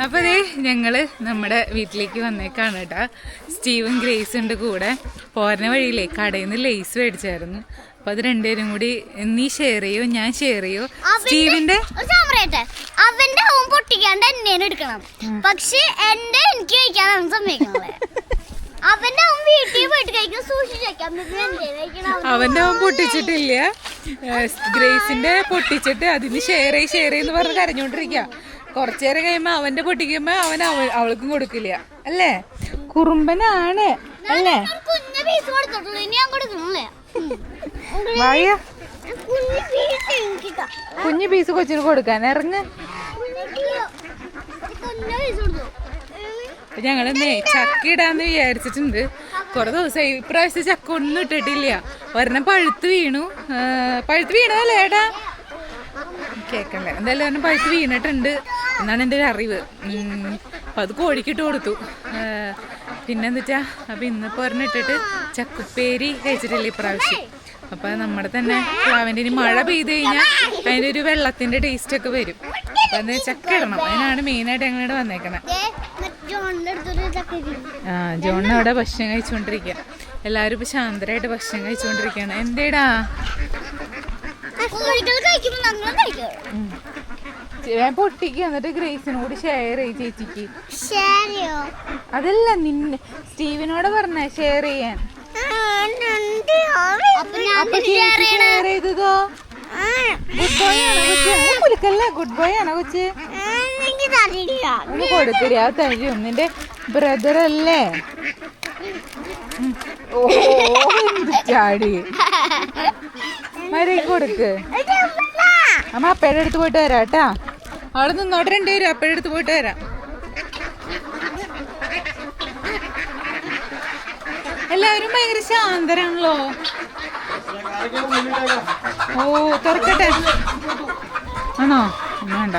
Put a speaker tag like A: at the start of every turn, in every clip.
A: അപ്പൊ ഞങ്ങള് നമ്മുടെ വീട്ടിലേക്ക് വന്നേക്കാണ് കേട്ടാ. സ്റ്റീവും ഗ്രേസുണ്ട് കൂടെ. പോരുന്ന വഴിയില്ലേ കടയിൽ നിന്ന് ലേസ് മേടിച്ചായിരുന്നു. അപ്പൊ അത് രണ്ടുപേരും കൂടി നീ ഷെയർ ചെയ്യോ ഞാൻ ഷെയർ ചെയ്യോ. സ്റ്റീവിന്റെ
B: അവന്റെ ഹോം പൊട്ടിക്കാണ്ട് എന്നെ എടുക്കണം, പക്ഷെ എന്റെ എനിക്ക് കഴിക്കാനാണ് സമ്മതിക്കുന്നത്. അവന്റെ ഹോം വീട്ടിൽ പോയിട്ട് കഴിക്കാൻ സൂക്ഷിച്ചേക്കാം.
A: അവന്റെ ഹോം പൊട്ടിച്ചിട്ടില്ല, ഗ്രേസിന്റെ പൊട്ടിച്ചിട്ട് അതിന് ഷെയർ എന്ന് പറഞ്ഞ് കരഞ്ഞോണ്ടിരിക്കുക. കുറച്ചേരം കഴിയുമ്പോ അവന്റെ പൊട്ടിക്കുമ്പോ അവൻ അവൾക്കും കൊടുക്കില്ല അല്ലേ. കുറുമ്പനാണ് അല്ലേ. കുഞ്ഞു പീസ് കൊച്ചിന് കൊടുക്കാൻ ഇറങ്ങ്. ഞങ്ങളെന്നേ ചക്ക ഇടാന്ന് വിചാരിച്ചിട്ടുണ്ട്. കുറെ ദിവസമായി. ഇപ്രാവശ്യത്തെ ചക്ക ഒന്നും ഇട്ടിട്ടില്ല. ഒരെണ്ണം പഴുത്ത് വീണതല്ലേ ഏട്ടാ? കേക്കണ്ടേ, എന്തായാലും ഒരെണ്ണം പഴുത്ത് വീണിട്ടുണ്ട് എന്നാണ് എൻ്റെ ഒരു അറിവ്. അപ്പം അത് കോഴിക്കിട്ട് കൊടുത്തു. പിന്നെന്താ അപ്പം ഇന്നിപ്പോൾ ഒരെണ്ണം ഇട്ടിട്ട് ചക്കുപ്പേരി കഴിച്ചിട്ടില്ല ഇപ്രാവശ്യം. അപ്പം നമ്മുടെ തന്നെ പ്ലാവിൻ്റെ ഇനി മഴ പെയ്ത് കഴിഞ്ഞാൽ അതിൻ്റെ ഒരു വെള്ളത്തിൻ്റെ ടേസ്റ്റൊക്കെ വരും. അപ്പം അത് ചക്ക ഇടണം, അതിനാണ് മെയിനായിട്ട് ഞങ്ങളിവിടെ വന്നേക്കണേ. ജോണിന് അവിടെ ഭക്ഷണം കഴിച്ചുകൊണ്ടിരിക്കുക. എല്ലാവരും ഇപ്പം ശാന്തരായിട്ട് ഭക്ഷണം കഴിച്ചുകൊണ്ടിരിക്കുകയാണ്. എന്തേടാ ഞാൻ പൊട്ടിക്ക് എന്നിട്ട് ഗ്രേസിനോട് ഷെയർ ചെയ്യും ചേച്ചിക്ക്. അതല്ല നിന്നെ സ്റ്റീവിനോട് പറഞ്ഞ ഷെയർ ചെയ്യാൻ. ഷെയർ ചെയ്തതോ ഗുഡ് ബോയ് ആണോ കൊച്ച്? കുലുക്കല്ലേ, ഗുഡ് ബോയ് ആണോ കൊച്ച്? ഒന്ന് കൊടുത്തിരി, ആ തരും. നിന്റെ ബ്രദർ അല്ലേ? ഓ എന്ത് ചാടി. മരയ്ക്ക് കൊടുക്ക്. അമ്മ അപ്പയുടെ അടുത്ത് പോയിട്ട് വരാം കേട്ടാ. അവിടെ നിന്നോട്ട് രണ്ടുപേരും അപ്പയുടെ അടുത്ത് പോയിട്ട് വരാം. എല്ലാവരും ഭയങ്കര ശാന്തരാണല്ലോ. ഓ തുറക്കട്ടെ. ആണോ? വേണ്ട.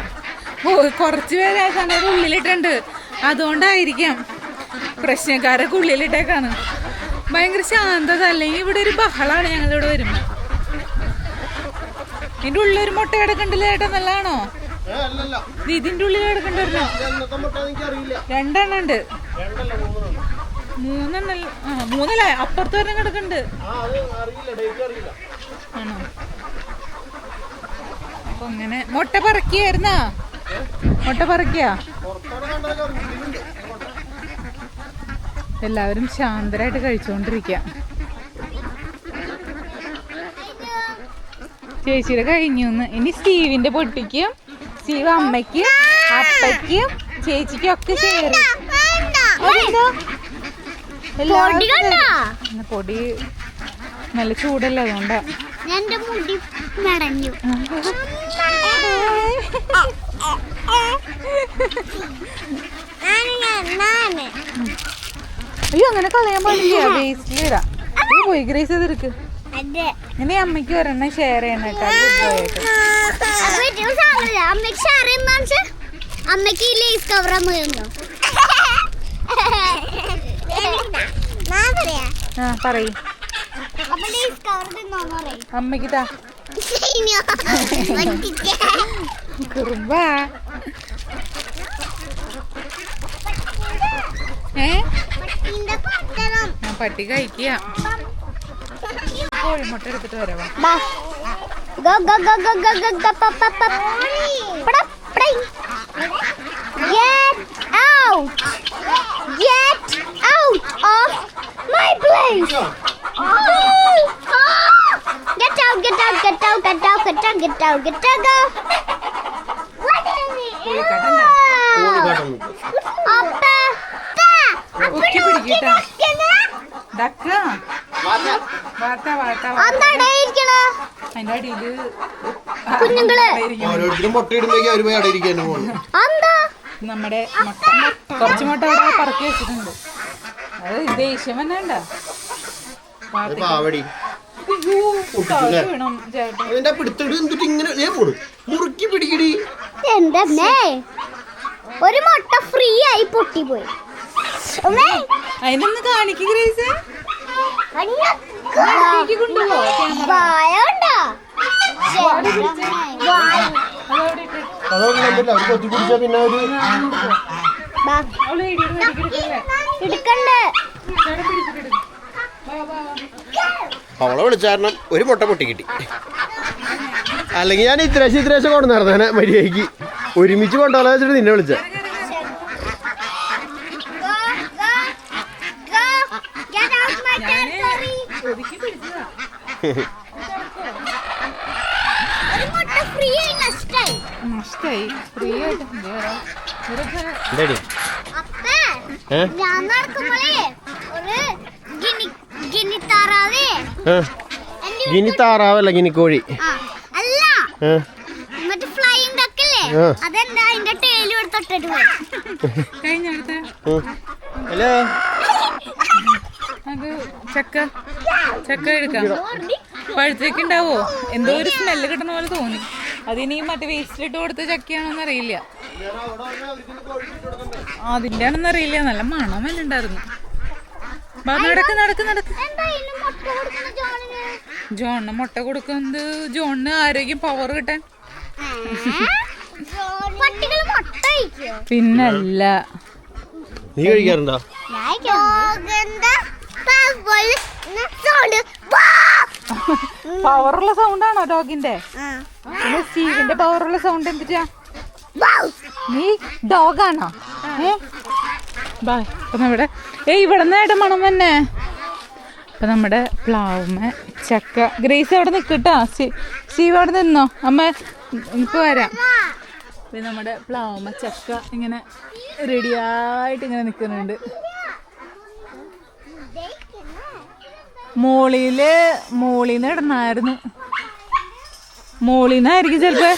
A: ഓ കുറച്ച് പേര് ആ സമയത്ത് ഉള്ളിലിട്ടുണ്ട്, അതുകൊണ്ടായിരിക്കാം. പ്രശ്നക്കാരൊക്കെ ഉള്ളിലിട്ടേക്കാണ്. ഭയങ്കര ശാന്തത. അല്ലെങ്കിൽ ഇവിടെ ഒരു ബഹളാണ് ഞങ്ങളിവിടെ വരുമ്പോ. ഇതിന്റെ ഉള്ളിലൊരു മുട്ട കിടക്കണ്ടല്ലേ ഏട്ടാ? നല്ലതാണോ? ഇതിന്റെ ഉള്ളിൽ കിടക്കണ്ടോ? രണ്ടെണ്ണം ഉണ്ട്. മൂന്നല്ല, അപ്പുറത്ത് വരെ കിടക്കണ്ട്. ആണോ? അപ്പൊ അങ്ങനെ മുട്ട പറക്കിയായിരുന്നാ? മുട്ട പറക്കിയാ? എല്ലാവരും ശാന്തരായിട്ട് കഴിച്ചുകൊണ്ടിരിക്കുക. ചേച്ചിയുടെ കഴിഞ്ഞു. ഇനി സ്റ്റീവിന്റെ പൊട്ടിക്കും, സ്റ്റീവ് അമ്മയ്ക്കും അപ്പയ്ക്കും ചേച്ചിക്കും ഒക്കെ ഷെയർ. പൊടി നല്ല ചൂടല്ലേ, അതുകൊണ്ടാ. അയ്യോ അങ്ങനെ കളയാൻ പാടില്ല, വേസ്റ്റിലിടാ. പോയി ഗ്രേസ് ചെയ്തെടുക്ക്. ഇനി അമ്മയ്ക്ക് ഒരെണ്ണം ഷെയർ ചെയ്യണം കേട്ടോ.
B: അമ്മയ്ക്ക് ലേസ് കവർ
A: പറയും. അമ്മയ്ക്ക് താ കുറുമ്പാ. പട്ടി കഴിക്കുക. കോഴിമുട്ട എടുത്തിട്ട് വരവാ. നമ്മുടെ കുറച്ച് മുട്ട അവിടെ പറക്കി വെച്ചിട്ടുണ്ട്. അത് ദേഷ്യം തന്നെ ഉണ്ടോ?
B: ഒരു മുട്ട ഫ്രീ ആയി പൊട്ടിപ്പോയി.
A: അതിനൊന്ന് കാണിക്ക് ഗ്രേസ്. കൊണ്ടുപോ
C: അവളെ വിളിച്ച കാരണം ഒരു മുട്ട പൊട്ടി കിട്ടി. അല്ലെങ്കിൽ ഞാൻ ഇത്രേശം കൊണ്ടു നടന്നേ മര്യാദയ്ക്ക്. ഒരുമിച്ച് കൊണ്ടുപോകാൻ വെച്ചിട്ട് നിന്നെ വിളിച്ച. ഗിനി താറാവല്ല ഗിനിക്കോഴി. ഹലോ
A: അത് ചക്ക എടുക്കാം. പഴുത്തേക്ക് ഉണ്ടാവോ? എന്തോ ഒരു സ്മെല്ല് കിട്ടുന്ന പോലെ തോന്നി. അതിനി മറ്റേ വേസ്റ്റിലിട്ട് കൊടുത്ത ചക്കയാണോന്ന് അറിയില്ല. അതിന്റെ ആണെന്ന് അറിയില്ല. നല്ല മണമെല്ലാം ഉണ്ടായിരുന്നു. നടക്ക്. ജോണിന് മുട്ട കൊടുക്കുന്നത് ജോണിന് ആരോഗ്യം പവർ കിട്ടാൻ. പിന്നല്ല.
C: നീ കഴിക്കാറുണ്ടോ?
A: പവറുള്ള സൗണ്ട് ആണോ ഡോഗിന്റെ? പിന്നെ സ്റ്റീവിന്റെ പവറുള്ള സൗണ്ട് എന്തിട്ടാ? നീ ഡോഗാണോ? ഇപ്പൊ നമ്മുടെ ഇവിടെ നിന്നായിട്ട് മണം തന്നെ. ഇപ്പൊ നമ്മുടെ പ്ലാവുമ്മ ചക്ക. ഗ്രേസ് അവിടെ നിക്കട്ടാ. സ്റ്റീവ് അവിടെ നിന്നോ. അമ്മ ഇപ്പൊ വരാം. നമ്മുടെ പ്ലാവുമ്മ ചക്ക ഇങ്ങനെ റെഡിയായിട്ട് ഇങ്ങനെ നിക്കുന്നുണ്ട്. മോളിന്ന് ഇടണായിരുന്നു. മോളിന്നായിരിക്കും ചെലപ്പോ.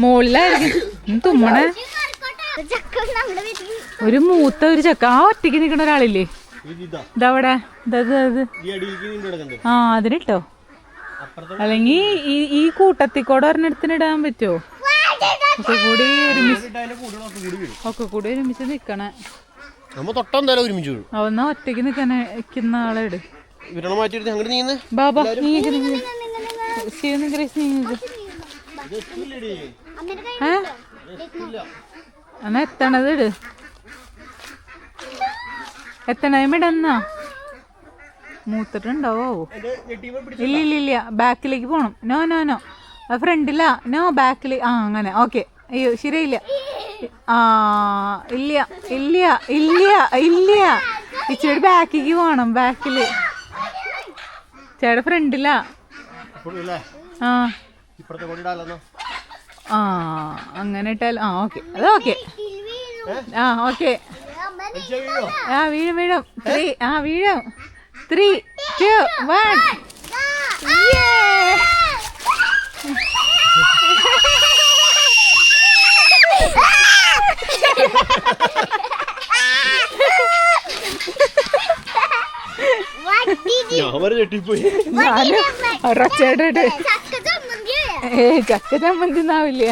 A: മോളിലായിരിക്കും തുമ്മണേ. ഒരു മൂത്ത ഒരു ചക്ക. ആ ഒറ്റയ്ക്ക് നിൽക്കുന്ന ഒരാളില്ലേ ഇതവിടെ. ആ അതിനിട്ടോ. അല്ലെങ്കിൽ ഈ കൂട്ടത്തിക്കൂടെ ഒരെണ്ണത്തിന് ഇടാൻ പറ്റുമോ? ഒക്കെ കൂടി ഒരുമിച്ച് നിക്കണേ. അവന്നാ ഒറ്റയ്ക്ക് നിക്കുന്ന ആളെ ഇട്. ബാബാ എന്നാ എത്തണത് ഇട്. എത്തണമിടന്നാ മൂത്തിട്ടുണ്ടാവോ? ഇല്ല ബാക്കിലേക്ക് പോണം. നോ ഫ്രണ്ടില്ല. നോ ബാക്കില്. ആ അങ്ങനെ ഓക്കെ. അയ്യോ ശരിയില്ല. ഇല്ല ഇച്ചിരി ബാക്കിലേക്ക് പോണം. ബാക്കില് ചേട്ടാ ഫ്രണ്ടില്ല. അങ്ങനെ ഇട്ടാൽ ഓക്കെ. അത് ഓക്കെ. ഓക്കെ. വീഴും. 3, 2, 1. ചക്ക ചമ്മന്തി ഒന്നാവില്ല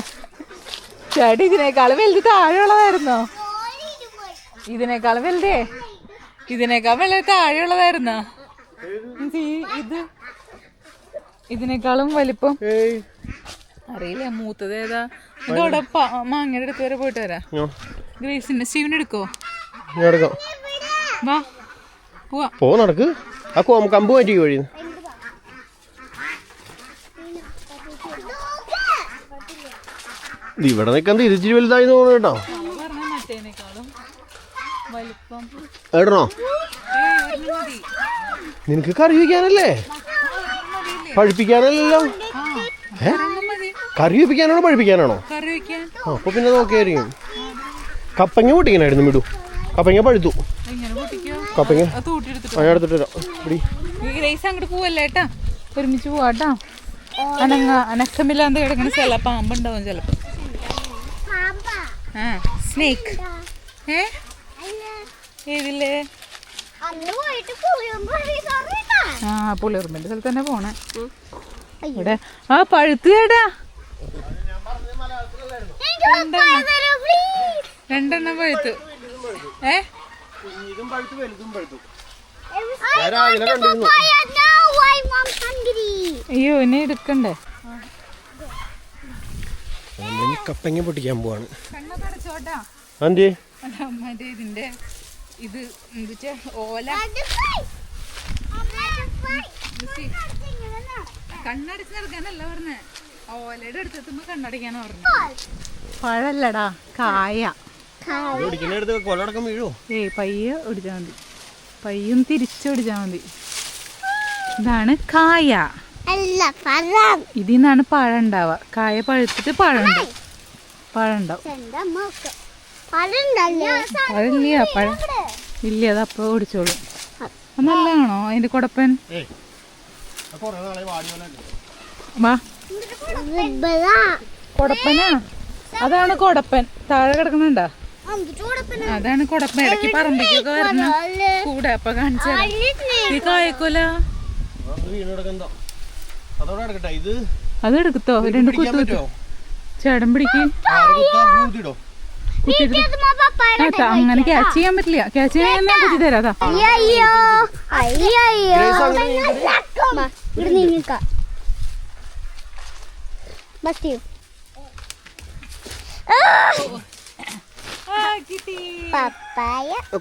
A: ചേട്ടി. ഇതിനേക്കാളും വലുത് താഴെയുള്ളതായിരുന്നോ? ഇതിനേക്കാൾ വളരെ താഴെയുള്ളതായിരുന്നോ? ഇതിനേക്കാളും വലിപ്പം അറിയില്ല. മൂത്തത് ഏതാ? ഇതോടെ മാങ്ങയുടെ അടുത്ത് വരെ പോയിട്ട് വരാം. ഗ്രേസിന്റെ സ്റ്റീവിന് എടുക്കോ? വാ പോവാ.
C: നടക്ക്. ആ കമ്പ് മാറ്റി വഴി. ഇവിടെ നിൽക്കാൻ തിരിച്ചിരി വലുതായി തോന്നുന്നു കേട്ടോ. എടണോ? നിനക്ക് കറി വയ്ക്കാനല്ലേ? പഴുപ്പിക്കാനല്ലോ. കറി വെപ്പിക്കാനാണോ പഴുപ്പിക്കാനാണോ? അപ്പൊ പിന്നെ നോക്കിയായിരിക്കും. കപ്പങ്ങ പൊട്ടിക്കനായിരുന്നു മിടു. കപ്പങ്ങ പഴുത്തു. കപ്പങ്ങ എടുത്തിട്ട് വരാം.
A: അങ്ങോട്ട് പോവല്ലേട്ടാ. ഒരുമിച്ച് പോവാട്ടാ. അനക്കമില്ലാണ്ട് കിടക്കുന്ന ചില പാമ്പുണ്ടാവും ചിലപ്പോ. സ്നേക്ക്. ഏതില്ലേ? പുളിയുറുമ്പിന്റെ സ്ഥലത്ത് തന്നെ പോണേ. ഇവിടെ പഴുത്ത് ചേട്ടാ. 2 പഴുത്ത്.
C: ചെറുതും പഴുത്തു വലുതും പഴുത്തു.
B: I want the papaya now. I'm hungry.
A: അയ്യോ എന്നെ എടുക്കണ്ടേ?
C: കപ്പങ്ങ പൊട്ടിക്കാൻ പോവാണ്.
A: കണ്ണടച്ചോട്ടാ.
C: അതെ
A: അമ്മന്റെ ഇതിന്റെ ഇത് എന്താ ഓല കണ്ണടച്ച് നടക്കാനല്ല പറഞ്ഞേ, ഓലയുടെ അടുത്തെത്തുമ്പോ കണ്ണടക്കാനാ പറഞ്ഞു. പഴല്ലടാ, കായ.
C: കൊലടക്കം വീഴോ?
A: ഏയ് പയ്യെ ഒടിച്ചാ മതി, പയ്യും തിരിച്ചൊടിച്ചാ മതി. ഇതാണ് കായ. ഇതിന്നാണ് പഴം ഉണ്ടാവുക. കായ പഴുത്തിട്ട് പഴം ഉണ്ടാവും. പഴമില്ല, പഴം ഇല്ല, അത് അപ്പൊ ഓടിച്ചോളൂ. അത് നല്ലതാണോ അതിന്റെ കൊടപ്പൻ? വാ, കൊടപ്പനാ, അതാണ് കൊടപ്പൻ. താഴെ കിടക്കണുണ്ടാ, അതാണ് കൊടപ്പൻ. ഇടയ്ക്ക് പറമ്പിക്കൊക്കെ വരണ കൂടെ അപ്പൊ കാണിച്ചു ഈ കായക്കൊല. അത് എടുക്കത്തോ? രണ്ട് കുത്തു ചേടൻ പിടിക്കും. അങ്ങനെ ക്യാച്ച് ചെയ്യാൻ പറ്റില്ല. ക്യാച്ച് ചെയ്യാൻ ഞാൻ കുത്തി തരാതാ.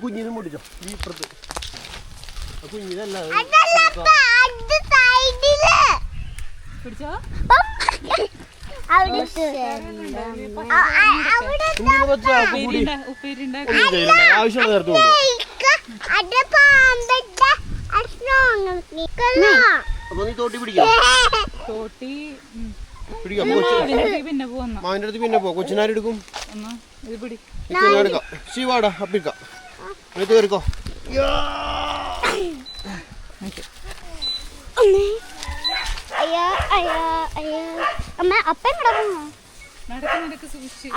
C: കുഞ്ഞിനും പൊട്ടിച്ചോ? ഈ ഇപ്പുറത്ത് കുഞ്ഞിനല്ല,
A: പിടിച്ചോ?
C: ആവശ്യമുള്ള നേരത്തെ അപ്പൊ നീ തോട്ടി പിടിക്കാം.
A: തോട്ടി
C: പിടിക്കാം.
A: പിന്നെ പോന്ന
C: മാവിന്റെ അടുത്ത് പിന്നെ പോ. കൊച്ചിനാരെടുക്കും?
A: ഇത് പിടി.
C: എടുക്കാം. ശിവാടാ അപ്പിക്കാം. എടുത്ത് കയറിക്കോ.
A: നടക്ക് സൂക്ഷിച്ച്.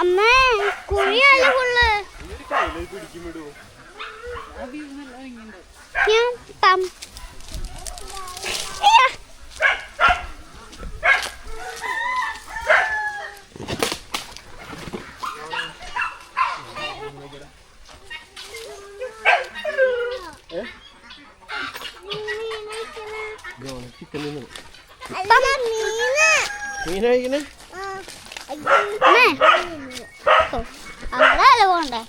C: മീനായിക്കണേ.
B: അങ്ങനെയല്ല പോണ്ടേ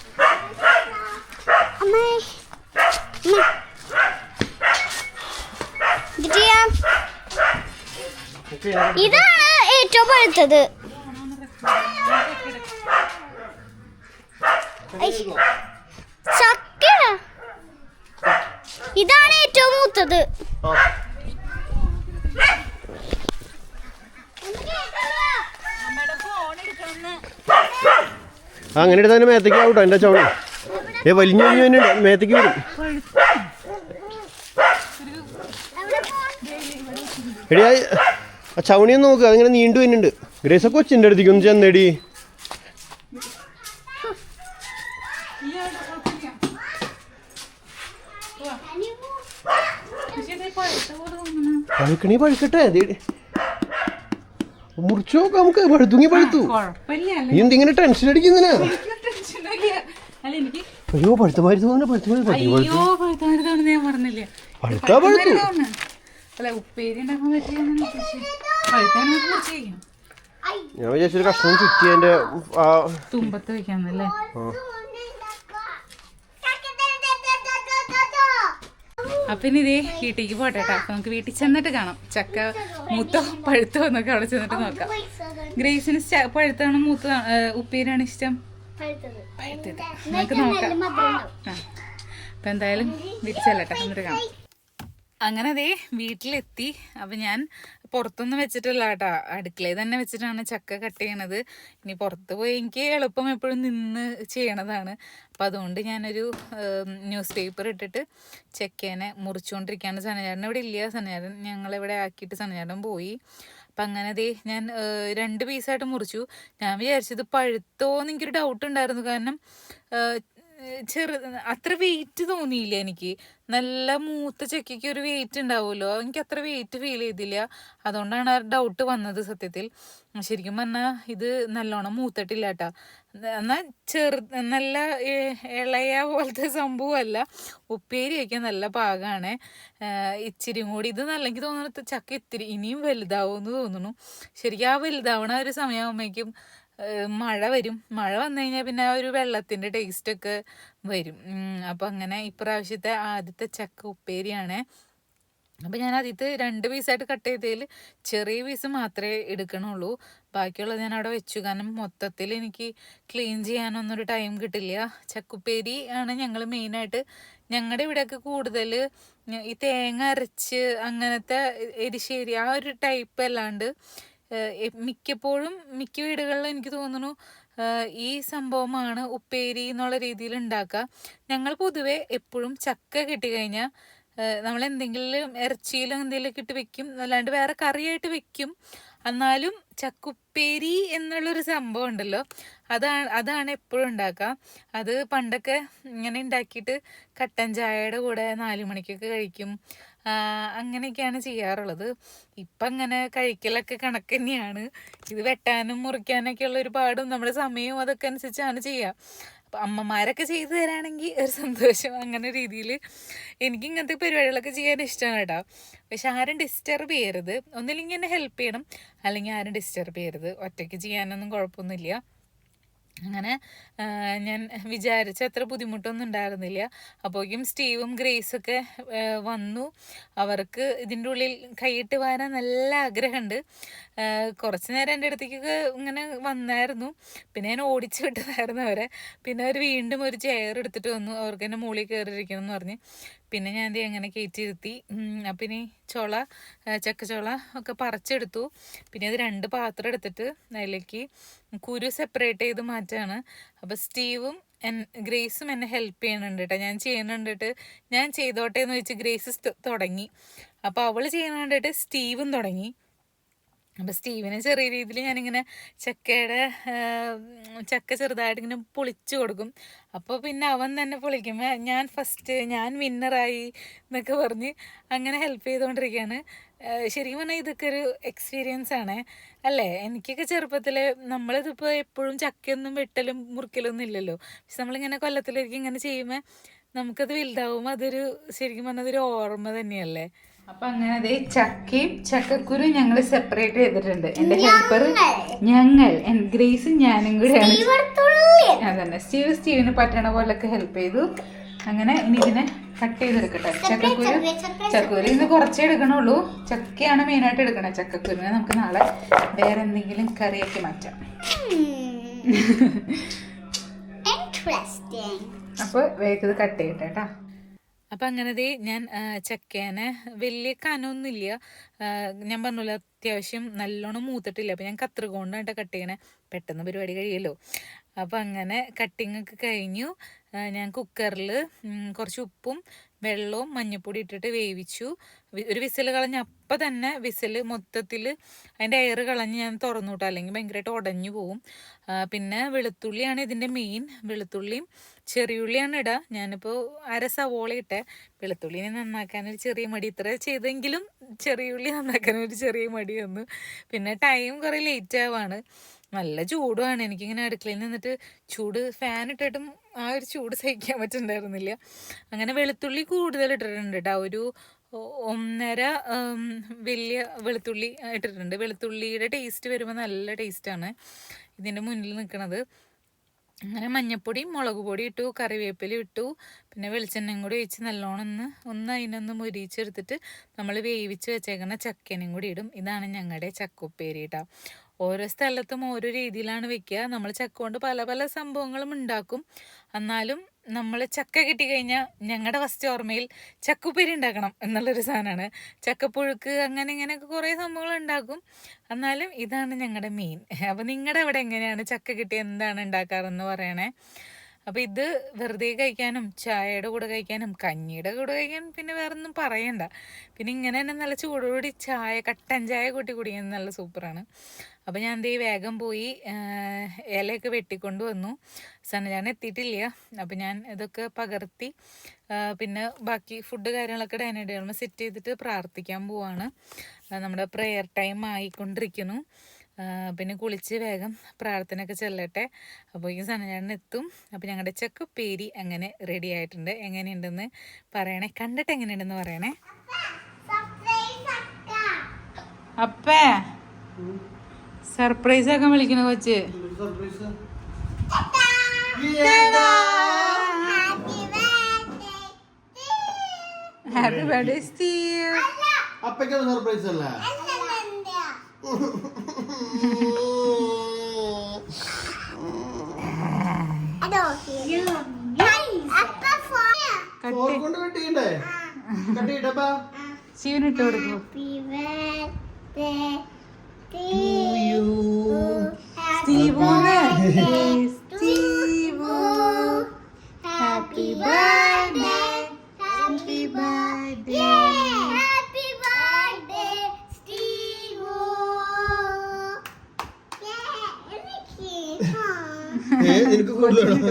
B: അമ്മേ? ഇതാണ് ഏറ്റവും പഴുത്തത്. ചക്ക. ഇതാണ് ഏറ്റവും മൂത്തത്.
C: അങ്ങനെ എടുത്താൽ മേത്തേക്ക് ആവട്ടോ. എൻ്റെ ചവണി വലിഞ്ഞു കഴിഞ്ഞു മേത്തേക്ക് വരും. എടി ആ ചവണിയൊന്ന് നോക്ക്, അതിങ്ങനെ നീണ്ടു വരുന്നുണ്ട്. ഗ്രേസൊക്കെ കൊച്ചിൻ്റെ അടുത്തേക്ക് ഒന്ന് ചെന്നേടി. പഴുക്കണി പഴുക്കട്ടെ, മുറിച്ചു നോക്കാം നമുക്ക്. പഴുത്തുങ്ങി പഴുത്തു. നീ എന്തിങ്ങനെ ടെൻഷൻ അടിക്കുന്നതിനാ? അയ്യോ പഴുത്തമാരി തോന്നുന്നു. പഴുത്താ പഴുത്തു. ഞാൻ വിചാരിച്ചൊരു കഷ്ണം ചുറ്റി അതിന്റെ
A: തുമ്പത്ത് വെക്കാന്നല്ലേ. അപ്പൊ ഇനി ഇതേ വീട്ടിലേക്ക് പോട്ടെ. അപ്പൊ നമുക്ക് വീട്ടിൽ ചെന്നിട്ട് കാണാം ചക്ക മൂത്തോ പഴുത്തോ എന്നൊക്കെ അവിടെ ചെന്നിട്ട് നോക്കാം. ഗ്രേസിന് പഴുത്താണ് മൂത്ത ഉപ്പേരിയാണ് ഇഷ്ടം? പഴുത്തത്. നമുക്ക് നോക്കാം. അപ്പൊ എന്തായാലും വീട്ടിൽ ചെല്ലട്ടെ, എന്നിട്ട് കാണാം. അങ്ങനെ അതേ വീട്ടിലെത്തി. അപ്പം ഞാൻ പുറത്തൊന്നും വെച്ചിട്ടില്ല കേട്ടോ, അടുക്കളയിൽ തന്നെ വെച്ചിട്ടാണ് ചക്ക കട്ട് ചെയ്യണത്. ഇനി പുറത്ത് പോയി എനിക്ക് എളുപ്പം എപ്പോഴും നിന്ന് ചെയ്യണതാണ്. അപ്പം അതുകൊണ്ട് ഞാനൊരു ന്യൂസ് പേപ്പർ ഇട്ടിട്ട് ചക്കേനെ മുറിച്ചുകൊണ്ടിരിക്കുകയാണ്. സനചേട്ടൻ ഇവിടെ ഇല്ല, സനചേട്ടൻ ഞങ്ങളിവിടെ ആക്കിയിട്ട് സനചേട്ടൻ പോയി. അപ്പം അങ്ങനെ ദേ ഞാൻ 2 പീസായിട്ട് മുറിച്ചു. ഞാൻ വിചാരിച്ചത് പഴുത്തോന്ന് എനിക്കൊരു ഡൗട്ട് ഉണ്ടായിരുന്നു. കാരണം അത്ര വെയിറ്റ് തോന്നിയില്ല എനിക്ക്. നല്ല മൂത്ത ചക്കയ്ക്ക് ഒരു വെയിറ്റ് ഉണ്ടാവുമല്ലോ, എനിക്ക് അത്ര വെയിറ്റ് ഫീൽ ചെയ്തില്ല. അതുകൊണ്ടാണ് ആ ഡൗട്ട് വന്നത്. സത്യത്തിൽ ശരിക്കും പറഞ്ഞാൽ ഇത് നല്ലോണം മൂത്തിട്ടില്ല കേട്ടോ. എന്നാൽ നല്ല ഇളയ പോലത്തെ സംഭവമല്ല. ഉപ്പേരി വയ്ക്കാൻ നല്ല പാകമാണ്. ഇച്ചിരി കൂടി ഇത് നല്ല എനിക്ക് തോന്നുന്നു ചക്ക ഇത്തിരി ഇനിയും വലുതാവുമെന്ന് തോന്നുന്നു. ശരിക്കും ആ വലുതാവണ ഒരു സമയമാകുമ്പോഴേക്കും മഴ വരും. മഴ വന്നു കഴിഞ്ഞാൽ പിന്നെ ആ ഒരു വെള്ളത്തിൻ്റെ ടേസ്റ്റൊക്കെ വരും. അപ്പം അങ്ങനെ ഇപ്രാവശ്യത്തെ ആദ്യത്തെ ചക്ക ഉപ്പേരിയാണ്. അപ്പം ഞാൻ അതിൽ 2 പീസായിട്ട് കട്ട് ചെയ്തതിൽ ചെറിയ പീസ് മാത്രമേ എടുക്കണുള്ളൂ. ബാക്കിയുള്ളത് ഞാൻ അവിടെ വെച്ചു. കാരണം മൊത്തത്തിൽ എനിക്ക് ക്ലീൻ ചെയ്യാനൊന്നൊരു ടൈം കിട്ടില്ല. ചക്കുപ്പേരി ആണ് ഞങ്ങൾ മെയിനായിട്ട് ഞങ്ങളുടെ ഇവിടെയൊക്കെ കൂടുതൽ ഈ തേങ്ങ അരച്ച് അങ്ങനത്തെ എരിശ്ശേരി ആ ഒരു ടൈപ്പ് അല്ലാണ്ട് മിക്കപ്പോഴും മിക്ക വീടുകളിലും എനിക്ക് തോന്നുന്നു ഈ സംഭവമാണ് ഉപ്പേരി എന്നുള്ള രീതിയിൽ ഉണ്ടാക്കുക. ഞങ്ങൾ പൊതുവെ എപ്പോഴും ചക്ക കിട്ടിക്കഴിഞ്ഞാൽ നമ്മൾ എന്തെങ്കിലും ഇറച്ചിയിലും എന്തെങ്കിലുമൊക്കെ ഇട്ട് വെക്കും, അല്ലാണ്ട് വേറെ കറിയായിട്ട് വെക്കും. എന്നാലും ചക്കുപ്പേരി എന്നുള്ളൊരു സംഭവം ഉണ്ടല്ലോ, അതാണ് എപ്പോഴും ഉണ്ടാക്കുക. അത് പണ്ടൊക്കെ ഇങ്ങനെ ഉണ്ടാക്കിയിട്ട് കട്ടൻ ചായയുടെ കൂടെ 4 മണിക്കൊക്കെ കഴിക്കും. അങ്ങനെയൊക്കെയാണ് ചെയ്യാറുള്ളത്. ഇപ്പം അങ്ങനെ കഴിക്കലൊക്കെ കണക്ക് തന്നെയാണ്. ഇത് വെട്ടാനും മുറിക്കാനൊക്കെ ഉള്ള ഒരു പാടും നമ്മുടെ സമയവും അതൊക്കെ അനുസരിച്ചാണ് ചെയ്യുക. അപ്പം അമ്മമാരൊക്കെ ചെയ്തു തരാണെങ്കിൽ ഒരു സന്തോഷം. അങ്ങനെ രീതിയിൽ എനിക്ക് ഇങ്ങനത്തെ പരിപാടികളൊക്കെ ചെയ്യാൻ ഇഷ്ടമാണ് കേട്ടോ. പക്ഷെ ആരും ഡിസ്റ്റർബ് ചെയ്യരുത്. ഒന്നില്ലെങ്കിൽ എന്നെ ഹെൽപ്പ് ചെയ്യണം, അല്ലെങ്കിൽ ആരും ഡിസ്റ്റർബ് ചെയ്യരുത്. ഒറ്റയ്ക്ക് ചെയ്യാനൊന്നും കുഴപ്പമൊന്നുമില്ല. അങ്ങനെ ഞാൻ വിചാരിച്ച അത്ര ബുദ്ധിമുട്ടൊന്നും ഉണ്ടായിരുന്നില്ല. അപ്പോഴേക്കും സ്റ്റീവും ഗ്രേസൊക്കെ വന്നു. അവർക്ക് ഇതിൻ്റെ ഉള്ളിൽ കൈയിട്ട് വാരാൻ നല്ല ആഗ്രഹമുണ്ട്. കുറച്ച് നേരം എൻ്റെ അടുത്തേക്കൊക്കെ ഇങ്ങനെ വന്നായിരുന്നു. പിന്നെ ഞാൻ ഓടിച്ചു വിട്ടതായിരുന്നു അവരെ. പിന്നെ അവർ വീണ്ടും ഒരു ചെയർ എടുത്തിട്ട് വന്നു. അവർക്ക് എൻ്റെ മുകളിൽ കയറിയിരിക്കണം എന്ന് പറഞ്ഞ് പിന്നെ ഞാൻ അങ്ങനെ കയറ്റിയിരുത്തി. അപ്പം ഇനി ചക്കച്ചോള ഒക്കെ പറിച്ചെടുത്തു. പിന്നെ അത് 2 പാത്രം എടുത്തിട്ട് അതിലേക്ക് കുരു സെപ്പറേറ്റ് ചെയ്ത് മാറ്റാണ്. അപ്പോൾ സ്റ്റീവും ഗ്രേസും എന്നെ ഹെൽപ്പ് ചെയ്യുന്നുണ്ട് കേട്ടോ. ഞാൻ ചെയ്യുന്നുണ്ട് കേട്ട് ഞാൻ ചെയ്തോട്ടെ എന്ന് വെച്ച് ഗ്രേസ് തുടങ്ങി. അപ്പോൾ അവൾ ചെയ്യുന്ന കണ്ടിട്ട് സ്റ്റീവും തുടങ്ങി. അപ്പോൾ സ്റ്റീവിന് ചെറിയ രീതിയിൽ ഞാനിങ്ങനെ ചക്ക ചെറുതായിട്ട് ഇങ്ങനെ പൊളിച്ചു കൊടുക്കും. അപ്പോൾ പിന്നെ അവൻ തന്നെ പൊളിക്കുമ്പോൾ ഞാൻ വിന്നറായി എന്നൊക്കെ പറഞ്ഞ് അങ്ങനെ ഹെൽപ്പ് ചെയ്തുകൊണ്ടിരിക്കുകയാണ്. ശരിക്കും പറഞ്ഞാൽ ഇതൊക്കെ ഒരു എക്സ്പീരിയൻസ് ആണ് അല്ലേ. എനിക്കൊക്കെ ചെറുപ്പത്തിൽ നമ്മളിതിപ്പോൾ എപ്പോഴും ചക്കയൊന്നും വെട്ടലും മുറിക്കലൊന്നും ഇല്ലല്ലോ. പക്ഷെ നമ്മളിങ്ങനെ കൊല്ലത്തിലേക്ക് ഇങ്ങനെ ചെയ്യുമ്പോൾ നമുക്കത് വലുതാവുമ്പോൾ അതൊരു ശരിക്കും പറഞ്ഞാൽ അതൊരു ഓർമ്മ തന്നെയല്ലേ. അപ്പൊ അങ്ങനെ അതേ ചക്കയും ചക്കക്കുരു ഞങ്ങൾ സെപ്പറേറ്റ് ചെയ്തിട്ടുണ്ട്. എന്റെ ഹെൽപ്പർ ഞങ്ങൾ ഗ്രേസും ഞാനും കൂടെയാണ്. അതന്നെ സ്റ്റീവിന് പറ്റണ പോലൊക്കെ ഹെൽപ്പ് ചെയ്തു. അങ്ങനെ ഇനി ഇതിനെ കട്ട് ചെയ്തെടുക്കട്ടെ. ചക്കക്കുരു ഇന്ന് കുറച്ചേ എടുക്കണുള്ളൂ. ചക്കയാണ് മെയിനായിട്ട് എടുക്കണേ. ചക്കക്കുരുവിനെ നമുക്ക് നാളെ വേറെ എന്തെങ്കിലും കറിയൊക്കെ മാറ്റാം. അപ്പൊ വേഗം കട്ട് ചെയ്യട്ടെ കേട്ടാ. അപ്പം അങ്ങനെ ഞാൻ ചക്കേനെ വലിയ കനമൊന്നുമില്ല. ഞാൻ പറഞ്ഞല്ലോ അത്യാവശ്യം നല്ലോണം മൂത്തിട്ടില്ല. അപ്പം ഞാൻ കത്രിക കൊണ്ടാണ് കട്ട് ചെയ്യണേ. പെട്ടെന്ന് പരിപാടി കഴിയുമല്ലോ. അപ്പം അങ്ങനെ കട്ടിങ്ങൊക്കെ കഴിഞ്ഞു. ഞാൻ കുക്കറിൽ കുറച്ച് ഉപ്പും വെള്ളവും മഞ്ഞൾപ്പൊടി ഇട്ടിട്ട് വേവിച്ചു. ഒരു വിസിൽ കളഞ്ഞ് അപ്പം തന്നെ മൊത്തത്തിൽ അതിൻ്റെ എയർ കളഞ്ഞ് ഞാൻ തുറന്നു വിട്ടു, അല്ലെങ്കിൽ ഭയങ്കരമായിട്ട് ഉടഞ്ഞു പോവും. പിന്നെ വെളുത്തുള്ളിയാണ് ഇതിൻ്റെ മെയിൻ. വെളുത്തുള്ളിയും ചെറിയുള്ളിയാണ് ഇടുക. ഞാനിപ്പോൾ 1/2 സവോള ഇട്ടേ. വെളുത്തുള്ളിനെ നന്നാക്കാനൊരു ചെറിയ മടി. ഇത്ര ചെയ്തെങ്കിലും ചെറിയുള്ളി നന്നാക്കാനൊരു ചെറിയ മടി വന്നു. പിന്നെ ടൈം കുറേ ലേറ്റ് ആവാണ്. നല്ല ചൂടുമാണ്. എനിക്കിങ്ങനെ അടുക്കളയിൽ നിന്നിട്ട് ഫാൻ ഇട്ടിട്ടും ആ ഒരു ചൂട് സഹിക്കാൻ പറ്റുന്നുണ്ടായിരുന്നില്ല. അങ്ങനെ വെളുത്തുള്ളി കൂടുതൽ ഇട്ടിട്ടുണ്ട് കേട്ടോ. ഒരു 1.5 വലിയ വെളുത്തുള്ളി ഇട്ടിട്ടുണ്ട്. വെളുത്തുള്ളിയുടെ ടേസ്റ്റ് വരുമ്പോൾ നല്ല ടേസ്റ്റാണ് ഇതിൻ്റെ മുന്നിൽ നിൽക്കുന്നത്. അങ്ങനെ മഞ്ഞൾപ്പൊടി മുളക് പൊടി ഇട്ടു, കറിവേപ്പില ഇട്ടു, പിന്നെ വെളിച്ചെണ്ണയും കൂടി ഒഴിച്ച് നല്ലോണം അതിനൊന്ന് മുരിച്ചെടുത്തിട്ട് നമ്മൾ വേവിച്ച് വെച്ചേക്കുന്ന ചക്കനും കൂടി ഇടും. ഇതാണ് ഞങ്ങളുടെ ചക്കുപ്പേരി കേട്ടോ. ഓരോ സ്ഥലത്തും ഓരോ രീതിയിലാണ് വെക്കുക. നമ്മൾ ചക്ക കൊണ്ട് പല പല സംഭവങ്ങളും ഉണ്ടാക്കും. എന്നാലും നമ്മൾ ചക്ക കിട്ടിക്കഴിഞ്ഞാൽ ഞങ്ങളുടെ ഫസ്റ്റ് ഓർമ്മയിൽ ചക്കുപ്പേരി ഉണ്ടാക്കണം എന്നുള്ളൊരു സാധനമാണ്. ചക്കപ്പുഴുക്ക് അങ്ങനെ ഇങ്ങനെയൊക്കെ കുറേ സംഭവങ്ങൾ ഉണ്ടാക്കും. എന്നാലും ഇതാണ് ഞങ്ങളുടെ മെയിൻ. അപ്പോൾ നിങ്ങളുടെ അവിടെ എങ്ങനെയാണ് ചക്ക കിട്ടി എന്താണ് ഉണ്ടാക്കാറെന്ന് പറയണേ. അപ്പോൾ ഇത് വെറുതെ കഴിക്കാനും ചായയുടെ കൂടെ കഴിക്കാനും കഞ്ഞിയുടെ കൂടെ കഴിക്കാനും പിന്നെ വേറെ ഒന്നും പറയണ്ട. പിന്നെ ഇങ്ങനെ തന്നെ നല്ല ചൂടോടി കട്ടൻ ചായ കൂട്ടി കുടിക്കാൻ നല്ല സൂപ്പറാണ്. അപ്പോൾ ഞാൻ വേഗം പോയി ഇലയൊക്കെ വെട്ടിക്കൊണ്ട് വന്നു. സന്നജാൻ എത്തിയിട്ടില്ല. അപ്പോൾ ഞാൻ ഇതൊക്കെ പകർത്തി പിന്നെ ബാക്കി ഫുഡ് കാര്യങ്ങളൊക്കെ ഡൈനിങ് ടേബിളിൽ സെറ്റ് ചെയ്തിട്ട് പ്രാർത്ഥിക്കാൻ പോവാണ്. നമ്മുടെ പ്രെയർ ടൈം ആയിക്കൊണ്ടിരിക്കുന്നു. പിന്നെ കുളിച്ച് വേഗം പ്രാർത്ഥനയൊക്കെ ചെല്ലട്ടെ. അപ്പോഴേക്കും സനചേട്ടൻ എത്തും. അപ്പോൾ ഞങ്ങളുടെ ചക്കുപ്പേരി അങ്ങനെ റെഡി ആയിട്ടുണ്ട്. എങ്ങനെയുണ്ടെന്ന് പറയണേ, കണ്ടിട്ട് എങ്ങനെയുണ്ടെന്ന് പറയണേ. അപ്പേ സർപ്രൈസ് ആക്കാൻ വിളിക്കണ കൊച്ച്. Happy birthday Steve.
C: അപ്പയ്ക്കാണ് സർപ്രൈസ് അല്ലേ?
A: ശിവനിട്ട് കൊടുക്കും. Happy birthday, happy birthday.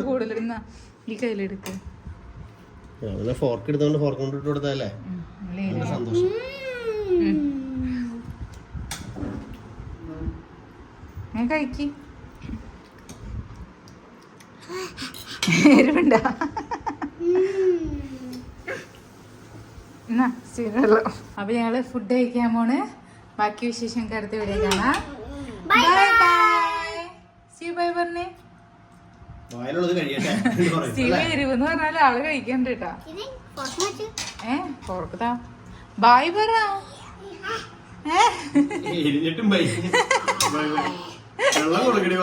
A: കൂടുതൽ ഈ കയ്യിലെടുക്ക.
C: ഫോർക്ക് എടുത്തോണ്ട് ഫോർക്ക് കൊണ്ട് ഇട്ട് കൊടുത്തല്ലേ സന്തോഷം.
A: ഞാൻ കഴിക്ക്. എരിവുണ്ട. അപ്പൊ ഞങ്ങള് ഫുഡ് കഴിക്കാൻ പോണ്. ബാക്കി വിശേഷം അടുത്ത വീഡിയോ കാണാം. Bye bye. സീ ബൈ പറഞ്ഞേ. സ്റ്റീവ് എരിവെന്ന് പറഞ്ഞാല് ആള് കഴിക്കണ്ട കേട്ടാ. ഫോർക്കതാ. ബായ് പറ.
C: വെള്ളം കൊടുക്കണേ.